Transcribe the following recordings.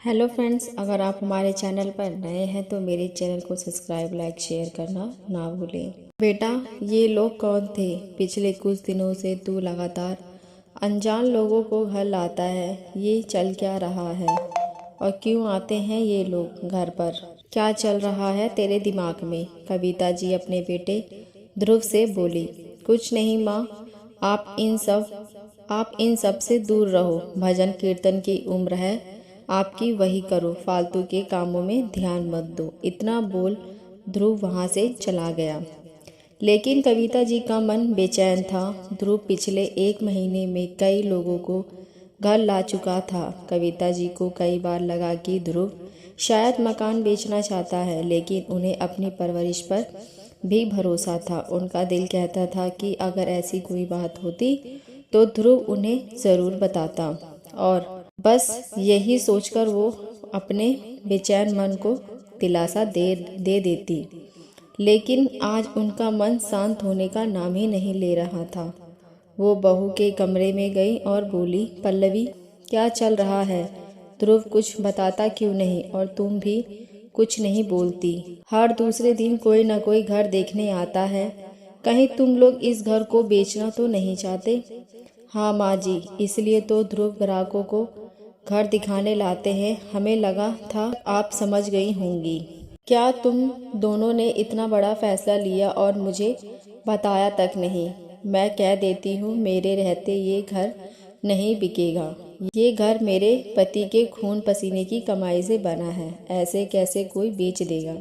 Hello friends, अगर आप हमारे चैनल पर नए हैं तो मेरे चैनल को सब्सक्राइब, लाइक, शेयर करना ना भूलें। बेटा, ये लोग कौन थे? पिछले कुछ दिनों से तू लगातार अनजान लोगों को घर लाता है। ये चल क्या रहा है और क्यों आते हैं ये लोग घर पर? क्या चल रहा है तेरे दिमाग में? कविता जी अपने बेटे ध्रुव से बोली। कुछ नहीं माँ, आप इन सब से दूर रहो। भजन कीर्तन की उम्र है आपकी, वही करो। फालतू के कामों में ध्यान मत दो। इतना बोल ध्रुव वहाँ से चला गया। लेकिन कविता जी का मन बेचैन था। ध्रुव पिछले 1 महीने में कई लोगों को घर ला चुका था। कविता जी को कई बार लगा कि ध्रुव शायद मकान बेचना चाहता है, लेकिन उन्हें अपनी परवरिश पर भी भरोसा था। उनका दिल कहता था कि अगर ऐसी कोई बात होती तो ध्रुव उन्हें ज़रूर बताता, और बस यही सोचकर वो अपने बेचैन मन को दिलासा दे देती। लेकिन आज उनका मन शांत होने का नाम ही नहीं ले रहा था। वो बहू के कमरे में गई और बोली, पल्लवी, क्या चल रहा है? ध्रुव कुछ बताता क्यों नहीं, और तुम भी कुछ नहीं बोलती? हर दूसरे दिन कोई न कोई घर देखने आता है। कहीं तुम लोग इस घर को बेचना तो नहीं चाहते? हाँ माँ जी, इसलिए तो ध्रुव ग्राहकों को घर दिखाने लाते हैं। हमें लगा था आप समझ गई होंगी। क्या तुम दोनों ने इतना बड़ा फैसला लिया और मुझे बताया तक नहीं? मैं कह देती हूँ, मेरे रहते ये घर नहीं बिकेगा। ये घर मेरे पति के खून पसीने की कमाई से बना है। ऐसे कैसे कोई बेच देगा?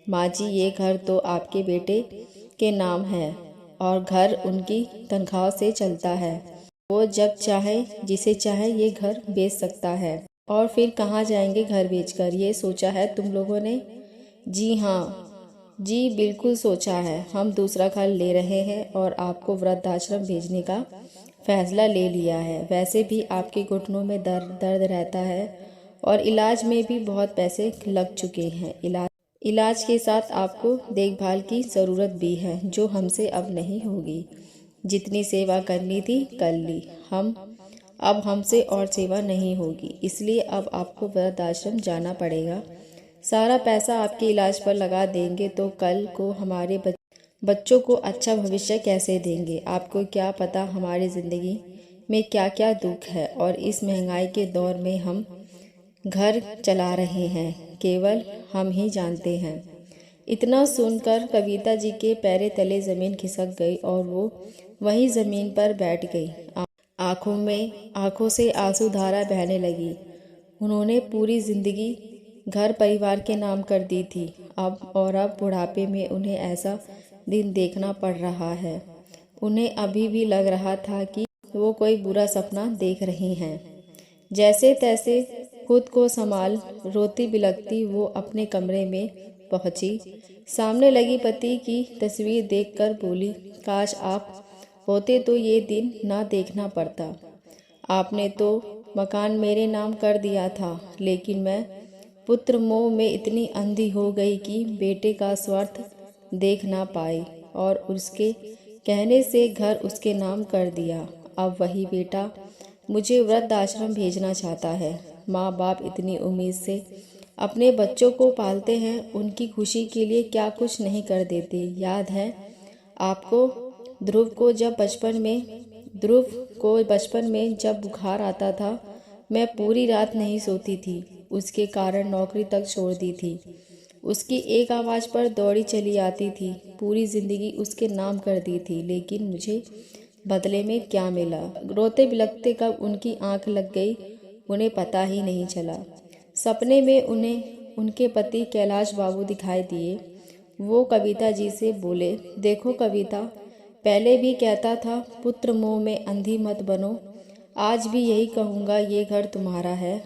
माँ जी, ये घर तो आपके बेटे के नाम है और घर उनकी तनख्वाह से चलता है। वो जब चाहे, जिसे चाहे ये घर बेच सकता है। और फिर कहाँ जाएंगे घर बेचकर? ये सोचा है तुम लोगों ने? जी हाँ जी, बिल्कुल सोचा है। हम दूसरा घर ले रहे हैं और आपको वृद्धाश्रम भेजने का फैसला ले लिया है। वैसे भी आपके घुटनों में दर्द रहता है और इलाज में भी बहुत पैसे लग चुके हैं। इलाज के साथ आपको देखभाल की ज़रूरत भी है, जो हमसे अब नहीं होगी। जितनी सेवा करनी थी कर ली। अब हमसे और सेवा नहीं होगी, इसलिए अब आपको वृद्धाश्रम जाना पड़ेगा। सारा पैसा आपके इलाज पर लगा देंगे तो कल को हमारे बच्चों को अच्छा भविष्य कैसे देंगे? आपको क्या पता हमारी ज़िंदगी में क्या क्या दुख है, और इस महंगाई के दौर में हम घर चला रहे हैं, केवल हम ही जानते हैं। इतना सुनकर कविता जी के पैरे तले ज़मीन खिसक गई और वो वहीं ज़मीन पर बैठ गई। आंखों से आंसू धारा बहने लगी। उन्होंने पूरी जिंदगी घर परिवार के नाम कर दी थी। अब बुढ़ापे में उन्हें ऐसा दिन देखना पड़ रहा है। उन्हें अभी भी लग रहा था कि वो कोई बुरा सपना देख रही हैं। जैसे तैसे खुद को संभाल रोती बिलखती वो अपने कमरे में पहुंची। सामने लगी पति की तस्वीर देखकर बोली, काश आप होते तो ये दिन ना देखना पड़ता। आपने तो मकान मेरे नाम कर दिया था, लेकिन मैं पुत्र मोह में इतनी अंधी हो गई कि बेटे का स्वार्थ देख ना पाई और उसके कहने से घर उसके नाम कर दिया। अब वही बेटा मुझे वृद्धाश्रम भेजना चाहता है। माँ बाप इतनी उम्मीद से अपने बच्चों को पालते हैं, उनकी खुशी के लिए क्या कुछ नहीं कर देते। याद है आपको ध्रुव को बचपन में जब बुखार आता था, मैं पूरी रात नहीं सोती थी। उसके कारण नौकरी तक छोड़ दी थी। उसकी एक आवाज़ पर दौड़ी चली आती थी। पूरी ज़िंदगी उसके नाम कर दी थी, लेकिन मुझे बदले में क्या मिला? रोते बिलखते कब उनकी आंख लग गई, उन्हें पता ही नहीं चला। सपने में उन्हें उनके पति कैलाश बाबू दिखाई दिए। वो कविता जी से बोले, देखो कविता, पहले भी कहता था पुत्र मोह में अंधी मत बनो। आज भी यही कहूँगा, ये घर तुम्हारा है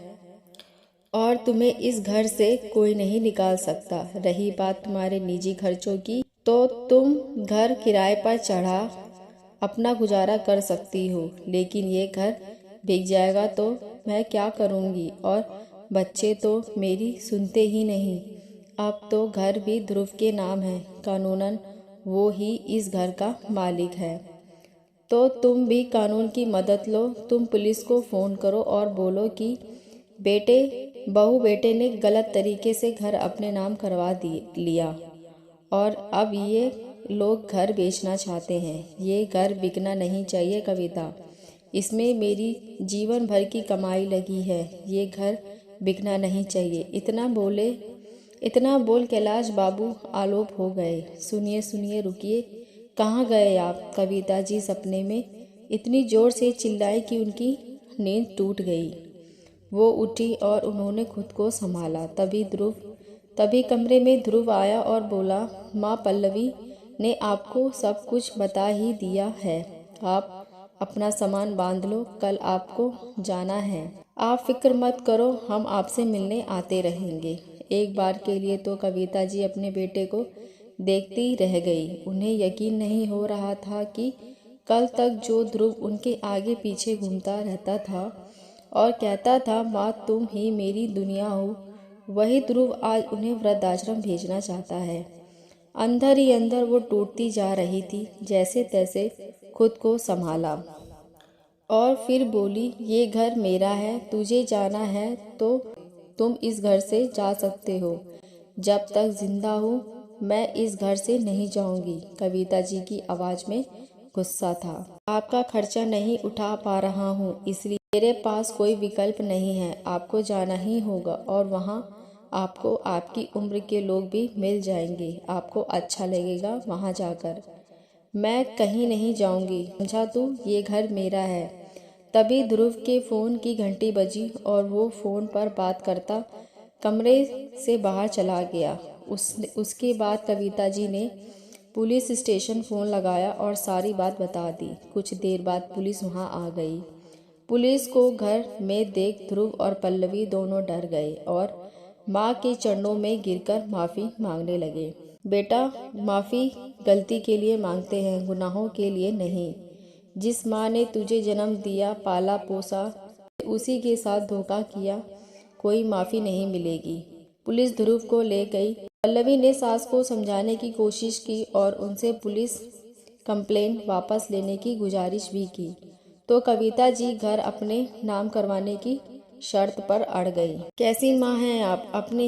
और तुम्हें इस घर से कोई नहीं निकाल सकता। रही बात तुम्हारे निजी खर्चों की, तो तुम घर किराए पर चढ़ा अपना गुजारा कर सकती हो, लेकिन ये घर बिक जाएगा तो मैं क्या करूँगी? और बच्चे तो मेरी सुनते ही नहीं। अब तो घर भी ध्रुव के नाम है। कानूनन वो ही इस घर का मालिक है। तो तुम भी कानून की मदद लो। तुम पुलिस को फ़ोन करो और बोलो कि बेटे बहू बेटे ने गलत तरीके से घर अपने नाम करवा लिया और अब ये लोग घर बेचना चाहते हैं। ये घर बिकना नहीं चाहिए कविता, इसमें मेरी जीवन भर की कमाई लगी है। ये घर बिकना नहीं चाहिए। इतना बोल कैलाश बाबू आलोप हो गए। सुनिए सुनिए, रुकिए, कहाँ गए आप? कविता जी सपने में इतनी जोर से चिल्लाई कि उनकी नींद टूट गई। वो उठी और उन्होंने खुद को संभाला। तभी कमरे में ध्रुव आया और बोला, माँ पल्लवी ने आपको सब कुछ बता ही दिया है। आप अपना सामान बांध लो, कल आपको जाना है। आप फिक्र मत करो, हम आपसे मिलने आते रहेंगे। एक बार के लिए तो कविता जी अपने बेटे को देखती रह गई। उन्हें यकीन नहीं हो रहा था कि कल तक जो ध्रुव उनके आगे पीछे घूमता रहता था और कहता था, माँ तुम ही मेरी दुनिया हो, वही ध्रुव आज उन्हें वृद्धाश्रम भेजना चाहता है। अंदर ही अंदर वो टूटती जा रही थी। जैसे तैसे खुद को संभाला और फिर बोली, ये घर मेरा है, तुझे जाना है तो तुम इस घर से जा सकते हो। जब तक जिंदा हूँ मैं इस घर से नहीं जाऊंगी। कविता जी की आवाज में गुस्सा था। आपका खर्चा नहीं उठा पा रहा हूँ, इसलिए मेरे पास कोई विकल्प नहीं है। आपको जाना ही होगा और वहाँ आपको आपकी उम्र के लोग भी मिल जाएंगे। आपको अच्छा लगेगा वहाँ जाकर। मैं कहीं नहीं जाऊंगी, समझा तू? ये घर मेरा है। तभी ध्रुव के फोन की घंटी बजी और वो फोन पर बात करता कमरे से बाहर चला गया। उसके बाद कविता जी ने पुलिस स्टेशन फ़ोन लगाया और सारी बात बता दी। कुछ देर बाद पुलिस वहां आ गई। पुलिस को घर में देख ध्रुव और पल्लवी दोनों डर गए और माँ के चरणों में गिरकर माफ़ी मांगने लगे। बेटा, माफ़ी गलती के लिए मांगते हैं, गुनाहों के लिए नहीं। जिस माँ ने तुझे जन्म दिया, पाला पोसा, उसी के साथ धोखा किया, कोई माफ़ी नहीं मिलेगी। पुलिस ध्रुव को ले गई। पल्लवी ने सास को समझाने की कोशिश की और उनसे पुलिस कंप्लेंट वापस लेने की गुजारिश भी की, तो कविता जी घर अपने नाम करवाने की शर्त पर अड़ गई। कैसी माँ हैं आप? अपने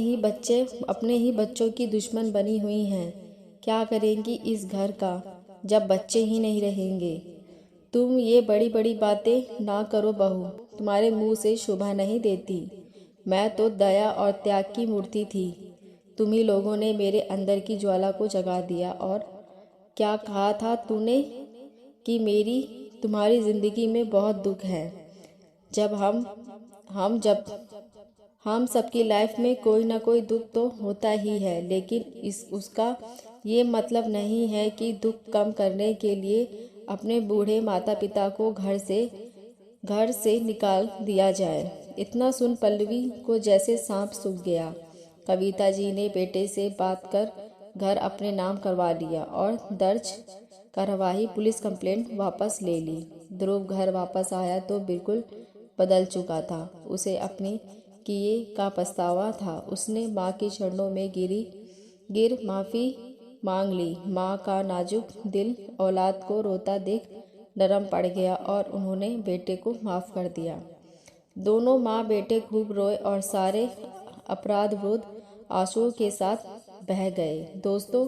ही बच्चों की दुश्मन बनी हुई हैं। क्या करेंगी इस घर का जब बच्चे ही नहीं रहेंगे? तुम ये बड़ी बड़ी बातें ना करो बहू, तुम्हारे मुंह से शोभा नहीं देती। मैं तो दया और त्याग की मूर्ति थी। तुम्ही लोगों ने मेरे अंदर की ज्वाला को जगा दिया। और क्या कहा था तूने कि मेरी तुम्हारी जिंदगी में बहुत दुख है। जब हम सबकी लाइफ में कोई ना कोई दुख तो होता ही है, लेकिन उसका ये मतलब नहीं है कि दुख कम करने के लिए अपने बूढ़े माता पिता को घर से निकाल दिया जाए। इतना सुन पल्लवी को जैसे सांप सूख गया। कविता जी ने बेटे से बात कर घर अपने नाम करवा लिया और दर्ज करवाई पुलिस कंप्लेंट वापस ले ली। ध्रुव घर वापस आया तो बिल्कुल बदल चुका था। उसे अपने किए का पछतावा था। उसने माँ के चरणों में गिर माफ़ी मांग ली। माँ का नाजुक दिल औलाद को रोता देख नरम पड़ गया और उन्होंने बेटे को माफ़ कर दिया। दोनों माँ बेटे खूब रोए और सारे अपराध बोध आंसुओं के साथ बह गए। दोस्तों,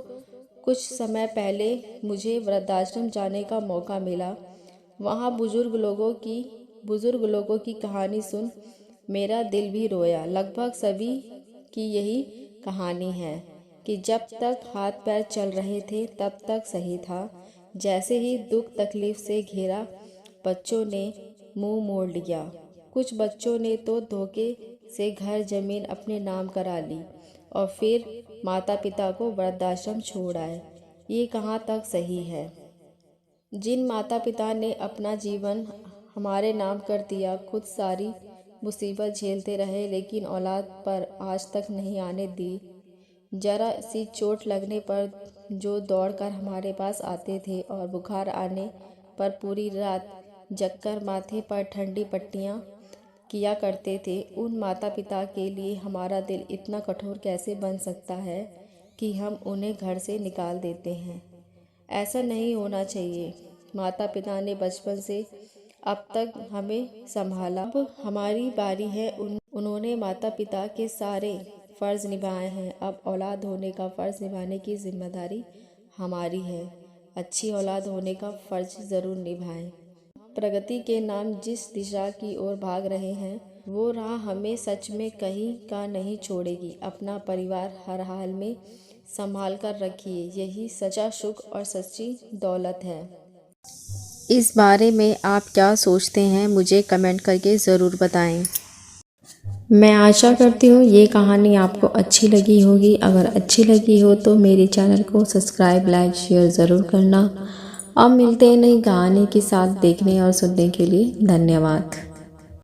कुछ समय पहले मुझे वृद्धाश्रम जाने का मौका मिला। वहाँ बुजुर्ग लोगों की कहानी सुन मेरा दिल भी रोया। लगभग सभी की यही कहानी है कि जब तक हाथ पैर चल रहे थे तब तक सही था। जैसे ही दुख तकलीफ से घेरा, बच्चों ने मुंह मोड़ लिया। कुछ बच्चों ने तो धोखे से घर जमीन अपने नाम करा ली और फिर माता पिता को वृद्धाश्रम छोड़ आए। ये कहाँ तक सही है? जिन माता पिता ने अपना जीवन हमारे नाम कर दिया, खुद सारी मुसीबत झेलते रहे, लेकिन औलाद पर आज तक नहीं आने दी। जरा सी चोट लगने पर जो दौड़कर हमारे पास आते थे और बुखार आने पर पूरी रात जगकर माथे पर ठंडी पट्टियाँ किया करते थे, उन माता पिता के लिए हमारा दिल इतना कठोर कैसे बन सकता है कि हम उन्हें घर से निकाल देते हैं? ऐसा नहीं होना चाहिए। माता पिता ने बचपन से अब तक हमें संभाला, अब हमारी बारी है उन्होंने माता पिता के सारे फ़र्ज़ निभाए हैं, अब औलाद होने का फ़र्ज़ निभाने की ज़िम्मेदारी हमारी है। अच्छी औलाद होने का फ़र्ज़ ज़रूर निभाएं। प्रगति के नाम जिस दिशा की ओर भाग रहे हैं वो राह हमें सच में कहीं का नहीं छोड़ेगी। अपना परिवार हर हाल में संभाल कर रखिए, यही सच्चा सुख और सच्ची दौलत है। इस बारे में आप क्या सोचते हैं, मुझे कमेंट करके ज़रूर बताएं। मैं आशा करती हूँ ये कहानी आपको अच्छी लगी होगी। अगर अच्छी लगी हो तो मेरे चैनल को सब्सक्राइब, लाइक, शेयर ज़रूर करना। अब मिलते हैं नई कहानी के साथ। देखने और सुनने के लिए धन्यवाद।